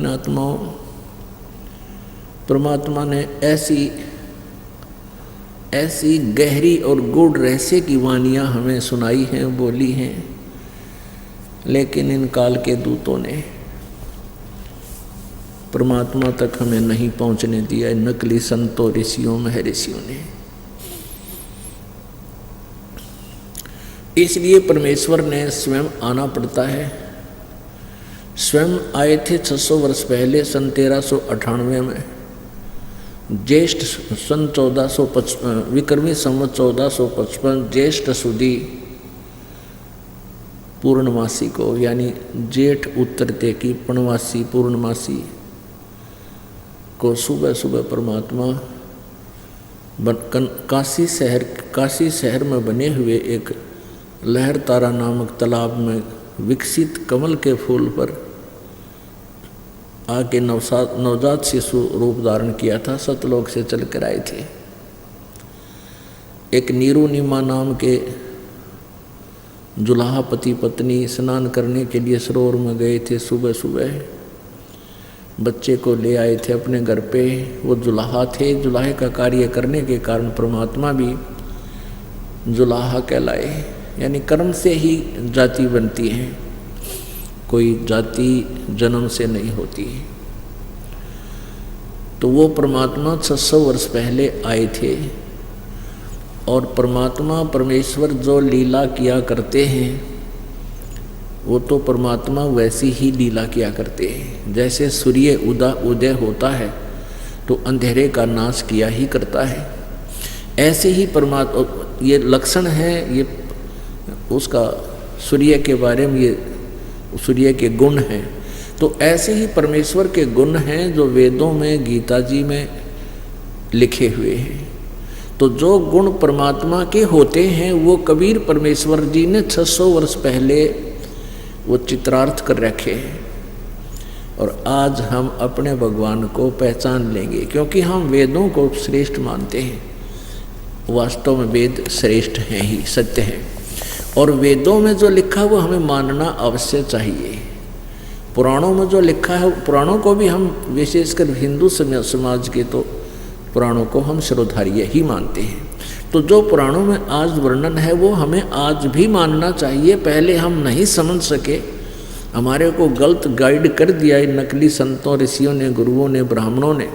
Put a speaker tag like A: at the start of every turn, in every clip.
A: पुण्यात्माओं, परमात्मा ने ऐसी गहरी और गूढ़ रहस्य की वाणियाँ हमें सुनाई हैं, बोली हैं, लेकिन इन काल के दूतों ने परमात्मा तक हमें नहीं पहुँचने दिया। नकली संतों, ऋषियों, महर्षियों ने। इसलिए परमेश्वर ने स्वयं आना पड़ता है। स्वयं आए थे 600 वर्ष पहले, सन 1398 में, ज्येष्ठ सन 1455, विक्रमी संवत 1455 ज्येष्ठ सुदी पूर्णमासी को, यानी जेठ उतरते की पूर्णमासी को सुबह सुबह परमात्मा काशी शहर में बने हुए एक लहर तारा नामक तालाब में विकसित कमल के फूल पर आके नवजात शिशु रूप धारण किया था। सतलोक से चल कर आए थे। एक नीरू नीमा नाम के जुलाहा पति पत्नी स्नान करने के लिए सरोवर में गए थे। सुबह सुबह बच्चे को ले आए थे अपने घर पे। वो जुलाहा थे। जुलाहे का कार्य करने के कारण परमात्मा भी जुलाहा कहलाए, यानी कर्म से ही जाति बनती है, कोई जाति जन्म से नहीं होती। तो वो परमात्मा 600 वर्ष पहले आए थे। और परमात्मा परमेश्वर जो लीला किया करते हैं वो तो परमात्मा वैसी ही लीला किया करते हैं। जैसे सूर्य उदय होता है तो अंधेरे का नाश किया ही करता है, ऐसे ही परमात्मा, ये लक्षण है, ये उसका सूर्य के बारे में, ये सूर्य के गुण हैं। तो ऐसे ही परमेश्वर के गुण हैं जो वेदों में, गीता जी में लिखे हुए हैं। तो जो गुण परमात्मा के होते हैं वो कबीर परमेश्वर जी ने 600 वर्ष पहले वो चित्रार्थ कर रखे हैं। और आज हम अपने भगवान को पहचान लेंगे, क्योंकि हम वेदों को श्रेष्ठ मानते हैं। वास्तव में वेद श्रेष्ठ हैं ही, सत्य हैं। और वेदों में जो लिखा है वो हमें मानना अवश्य चाहिए। पुराणों में जो लिखा है, पुराणों को भी हम, विशेषकर हिंदू समाज के, तो पुराणों को हम शिरोधार्य ही मानते हैं। तो जो पुराणों में आज वर्णन है वो हमें आज भी मानना चाहिए। पहले हम नहीं समझ सके, हमारे को गलत गाइड कर दिया नकली संतों, ऋषियों ने, गुरुओं ने, ब्राह्मणों ने,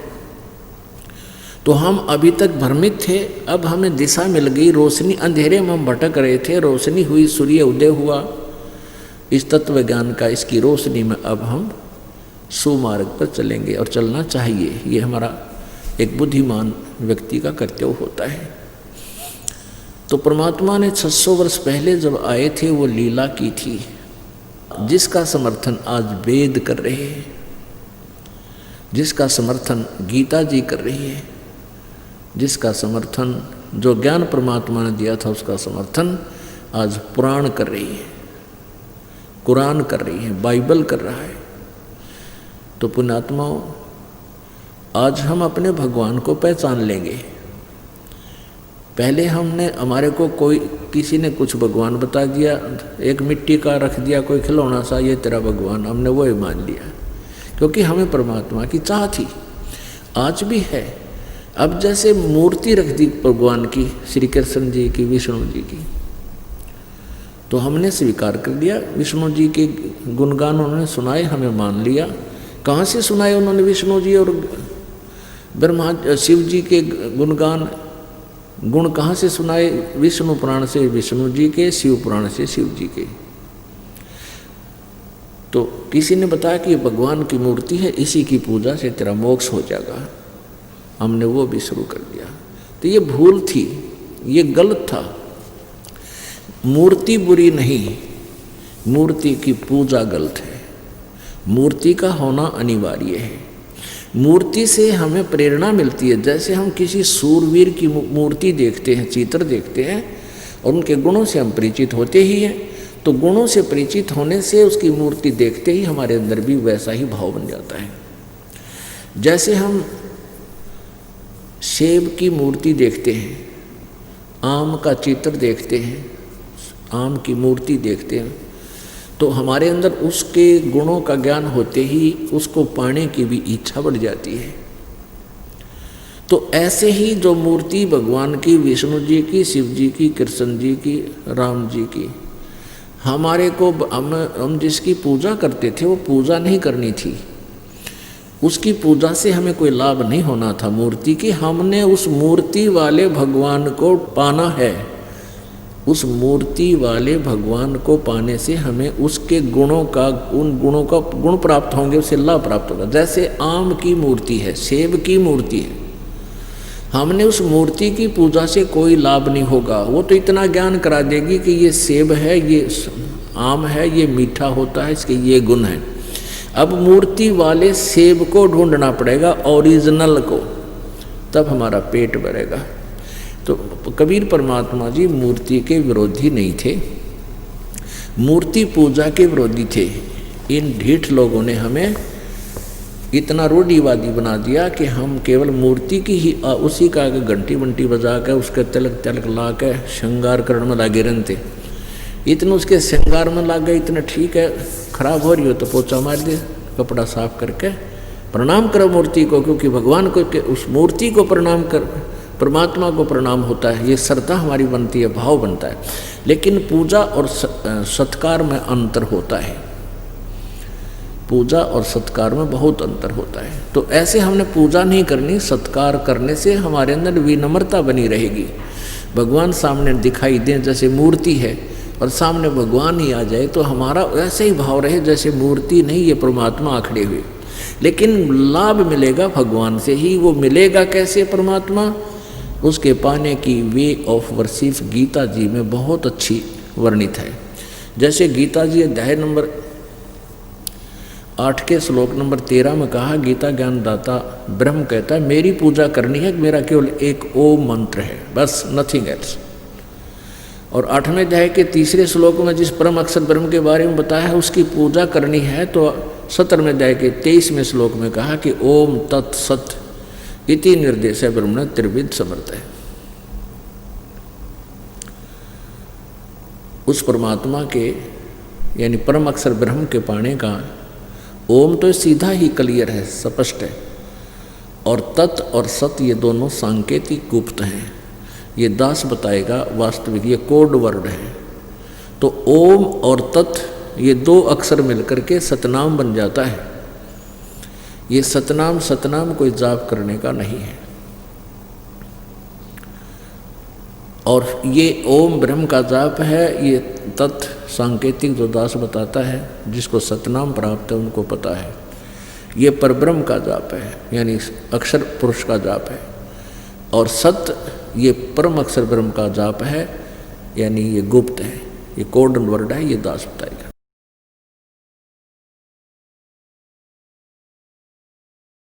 A: तो हम अभी तक भ्रमित थे। अब हमें दिशा मिल गई, रोशनी, अंधेरे में हम भटक रहे थे, रोशनी हुई, सूर्य उदय हुआ इस तत्व ज्ञान का। इसकी रोशनी में अब हम सुमार्ग पर चलेंगे और चलना चाहिए। ये हमारा एक बुद्धिमान व्यक्ति का कर्तव्य होता है। तो परमात्मा ने 600 वर्ष पहले जब आए थे वो लीला की थी, जिसका समर्थन आज वेद कर रहे हैं, जिसका समर्थन गीता जी कर रही है, जिसका समर्थन जो ज्ञान परमात्मा ने दिया था उसका समर्थन आज पुराण कर रही है, कुरान कर रही है, बाइबल कर रहा है। तो पुण्यात्माओं, आज हम अपने भगवान को पहचान लेंगे। पहले हमारे को किसी ने कुछ भगवान बता दिया, एक मिट्टी का रख दिया कोई खिलौना सा, ये तेरा भगवान, हमने वो ही मान लिया, क्योंकि हमें परमात्मा की चाह थी, आज भी है। अब जैसे मूर्ति रख दी भगवान की, श्री कृष्ण जी की, विष्णु जी की, तो हमने स्वीकार कर दिया। विष्णु जी के गुणगान उन्होंने सुनाए, हमें मान लिया। कहाँ से सुनाए उन्होंने विष्णु जी और शिव जी के गुणगान, गुण कहाँ से सुनाए? विष्णु पुराण से विष्णु जी के, शिव पुराण से शिव जी के। तो किसी ने बताया कि भगवान की मूर्ति है, इसी की पूजा से तेरा मोक्ष हो जाएगा। हमने वो भी शुरू कर दिया। तो ये भूल थी, ये गलत था। मूर्ति बुरी नहीं, मूर्ति की पूजा गलत है। मूर्ति का होना अनिवार्य है। मूर्ति से हमें प्रेरणा मिलती है। जैसे हम किसी सूरवीर की मूर्ति देखते हैं, चित्र देखते हैं, और उनके गुणों से हम परिचित होते ही हैं, तो गुणों से परिचित होने से उसकी मूर्ति देखते ही हमारे अंदर भी वैसा ही भाव बन जाता है। जैसे हम सेब की मूर्ति देखते हैं, आम का चित्र देखते हैं, आम की मूर्ति देखते हैं, तो हमारे अंदर उसके गुणों का ज्ञान होते ही उसको पाने की भी इच्छा बढ़ जाती है। तो ऐसे ही जो मूर्ति भगवान की, विष्णु जी की, शिव जी की, कृष्ण जी की, राम जी की, हमारे को हम जिसकी पूजा करते थे वो पूजा नहीं करनी थी, उसकी पूजा से हमें कोई लाभ नहीं होना था मूर्ति की। हमने उस मूर्ति वाले भगवान को पाना है। उस मूर्ति वाले भगवान को पाने से हमें उसके गुणों का, उन गुणों का गुण प्राप्त होंगे, उससे लाभ प्राप्त होगा। जैसे आम की मूर्ति है, सेब की मूर्ति है, हमने उस मूर्ति की पूजा से कोई लाभ नहीं होगा। वो तो इतना ज्ञान करा देगी कि ये सेब है, ये आम है, ये मीठा होता है, इसके ये गुण हैं। अब मूर्ति वाले सेब को ढूंढना पड़ेगा, ओरिजिनल को, तब हमारा पेट भरेगा। तो कबीर परमात्मा जी मूर्ति के विरोधी नहीं थे, मूर्ति पूजा के विरोधी थे। इन ढीठ लोगों ने हमें इतना रूढ़िवादी बना दिया कि हम केवल मूर्ति की ही उसी का घंटी बंटी बजा कर उसके तिलक तिलक ला के श्रृंगार करने में लागे रहते। इतना उसके श्रृंगार में लग गए, इतना ठीक है, खराब हो रही हो तो पोछा मार दे, कपड़ा साफ करके प्रणाम करो मूर्ति को, क्योंकि भगवान को के उस मूर्ति को प्रणाम कर, परमात्मा को प्रणाम होता है। ये श्रद्धा हमारी बनती है, भाव बनता है। लेकिन पूजा और सत्कार में अंतर होता है, पूजा और सत्कार में बहुत अंतर होता है। तो ऐसे हमने पूजा नहीं करनी, सत्कार करने से हमारे अंदर विनम्रता बनी रहेगी। भगवान सामने दिखाई दें जैसे मूर्ति है और सामने भगवान ही आ जाए तो हमारा ऐसे ही भाव रहे जैसे मूर्ति नहीं, ये परमात्मा आखड़े हुए। लेकिन लाभ मिलेगा भगवान से ही। वो मिलेगा कैसे परमात्मा? उसके पाने की वे ऑफ वर्शिप गीता जी में बहुत अच्छी वर्णित है। जैसे गीता जी अध्याय नंबर 8 के श्लोक नंबर 13 में कहा, गीता ज्ञानदाता ब्रह्म कहता है मेरी पूजा करनी है, मेरा केवल एक ओम मंत्र है, बस, नथिंग एल्स। और 8वें अध्याय के 3 श्लोक में जिस परम अक्षर ब्रह्म के बारे में बताया है उसकी पूजा करनी है, तो 17वें अध्याय के 23वें श्लोक में कहा कि ओम तत्सत इति निर्देश ब्रह्मण त्रिविध समर्थ है। उस परमात्मा के यानी परम अक्षर ब्रह्म के पाने का ओम तो सीधा ही क्लियर है, स्पष्ट है, और तत् और सत ये दोनों सांकेतिक गुप्त हैं। ये दास बताएगा, वास्तविक ये कोड वर्ड है। तो ओम और तत् ये 2 अक्षर मिलकर के सतनाम बन जाता है। ये सतनाम कोई जाप करने का नहीं है। और ये ओम ब्रह्म का जाप है, ये तत् सांकेतिक जो दास बताता है, जिसको सतनाम प्राप्त है उनको पता है। ये परब्रह्म का जाप है, यानी अक्षर पुरुष का जाप है। और सत्य ये परम अक्षर ब्रह्म का जाप है, यानी ये गुप्त है, ये कोड वर्ड है, ये दास बताएगा।